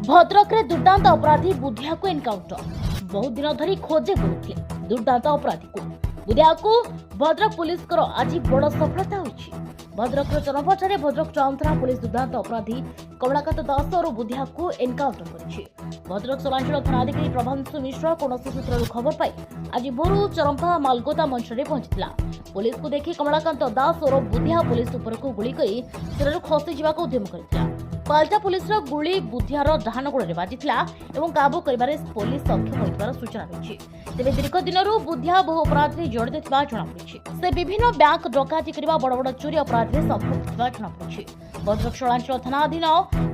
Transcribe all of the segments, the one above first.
भद्रकरे दुर्दांत अपराधी बुधिया को एनकाउंटर बहुत दिन धरी खोजे करुଥିଲେ दुर्दांत अपराधी को बुधिया को भद्रक पुलिस कर आज बड़ सफलता होइछि। भद्रक चरमपाठारे भद्रक टाउन थाना पुलिस दुर्दांत अपराधी कमलाकांत दास और बुधिया को एनकाउंटर करिछि। भद्रक सौरांचल थानाधिकारी प्रभांशु मिश्र कौनसी सूत्रରୁ खबर पाई आज भोरू चरंपा मालगोदा मंचरे पहुंचीला। पुलिस को देखि कमलाकांत दास और बुधिया पुलिस उपर को गुली करी सेरारू खसी जिबाको उद्यम करितला। पाल्टा पुलिस गुली बुधियार डाहाण गोड़े बाजिथिला एवं काबू करिबारे पुलिस सक्षम होइतबार सूचना रहिछि। तेबे दीर्घ दिनरू बुधिया बहु अपराध रे जड़ित थिबा जणा पड़िछि। से विभिन्न बैंक डकायती करिबा बड़ बड़ चोरी अपराध रे संपृक्त थिबा जणा पड़िछि। भद्रक शोलांचल थाना अधीन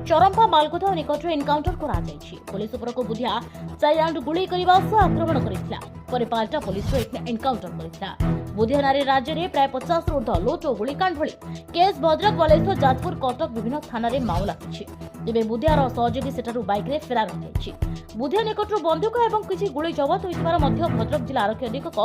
चरंपा मालगोदा निकट एनकाउंटर करा जायछि। पुलिस उपर को बुधिया 4 राउंड गुली करिबा सह आक्रमण करिथिला। परे पाल्टा पुलिस एनकाउंटर करिथिला। बुधिया नारे राज्य में प्राय 50 ऊर्ध लुट और गुलिकांड भली केस भद्रक बालेश्वर जाजपुर कटक विभिन्न थाना मामला होछि। तेबे बुधियार सहयोगी सेठारु बाइक रे फेरार होइछि। बुधिया निकटरू बंदूक एवं किछि गुली जबत होइतिबार मध्य भद्रक जिला आरक्षी अधीक्षक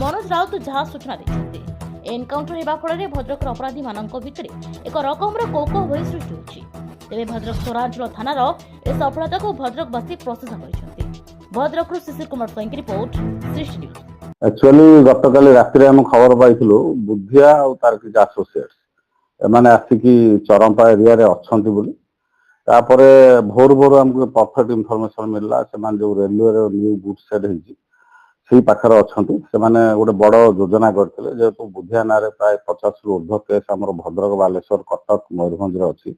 मनोज राउत जहा सूचना दैछन्ते। एनकाउंटर हेबा फଳରେ भद्रक अपराधी मानक भितरे एक रकमर कौकौ भଳି सृष्टि होछि। तेबे भद्रक सौरांचल थानार ए सफलता को भद्रकवासी प्रशंसा करिसन्ते। भद्रकरू शिशिर कुमार साईंकी रिपोर्ट सृष्टि न्यूज। एक्चुअली गतकाली राति आम खबर पाइलु बुधिया और तार किसी आसोसिएट्स एमाने आसिकी चरंपा एरिया रे अछंती बोली तापरे भोर भोर हमको परफेक्ट इनफॉरमेशन मिलला से जो रेलवे रो न्यू गुड सेड हिजी सेही पाखर अछंती से माने गोटे बड़ योजना करथिले जेतु बुधिया नारे प्राय 50 रु ऊर्ध्व केस हमर भद्रक बालेश्वर कटक मयूरभंज रे अछि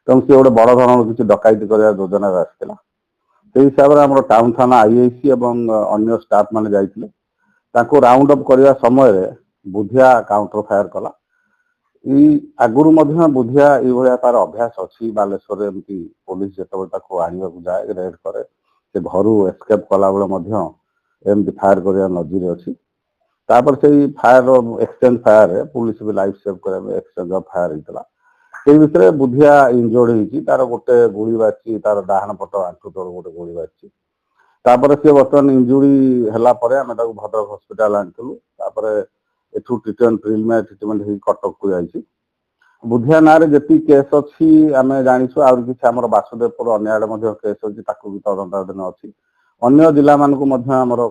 तम से गोटे बड़ धरण किसी डकायती करिया योजना आसिला। सेही हिसाब रे हमर टाउन थाना आईआईसी एवं अन्य स्टाफ माने जाइथिले ताको राउंड अप करने समय बुधिया काउंटर फायर कला। आगुरी बुधिया ये तार अभ्यास अच्छी बालेश्वर एमती पुलिस जो आने जाए रेड करे से घर एस्केप कला एमती फायर कर नजर अच्छी से फायर एक्सचेंज फायर पुलिस भी लाइफ सेव कर एक्सचेंज ऑफ फायर होता से भितर बुधिया इंजोर्ड होती तार गोटे गोली बाची तार डाहाण पट आंठू तल गोटे गोली बाची तापर सी बर्तमान इंजुरी है भद्रक हस्पिटाल आनी एठू ट्रिटमेंट प्रिलिमिनरी ट्रिटमेंट हो कटक को जाइए। बुधिया ना जी केस अच्छी आम जाचु आ कि आम बासुदेवपुर अन्य केस अच्छी भी तदंताधीन अच्छी अन्य जिला मानक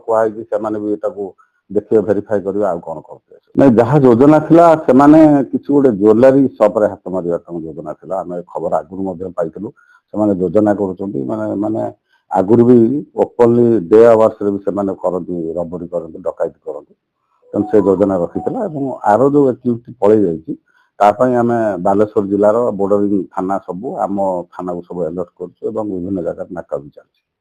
कहुई से देखिए भेरीफाई करेंगे आउ कौन करते नहीं जहाँ योजना थिला से किसी गोटे ज्वेलरी सप हाथ मारे योजना थिला आम खबर आगुरी पाइलु से योजना कर आगुरी भी ओपनली डे आवर्स भी से करती रबरी करती डकायती करती से योजना रखी आर जो एक्टिविटी पलि जाइए आम बालेश्वर जिलार बोर्डरिंग थाना सबू आम थाना को सब अलर्ट कर विभिन्न जगह नाका भी चलती।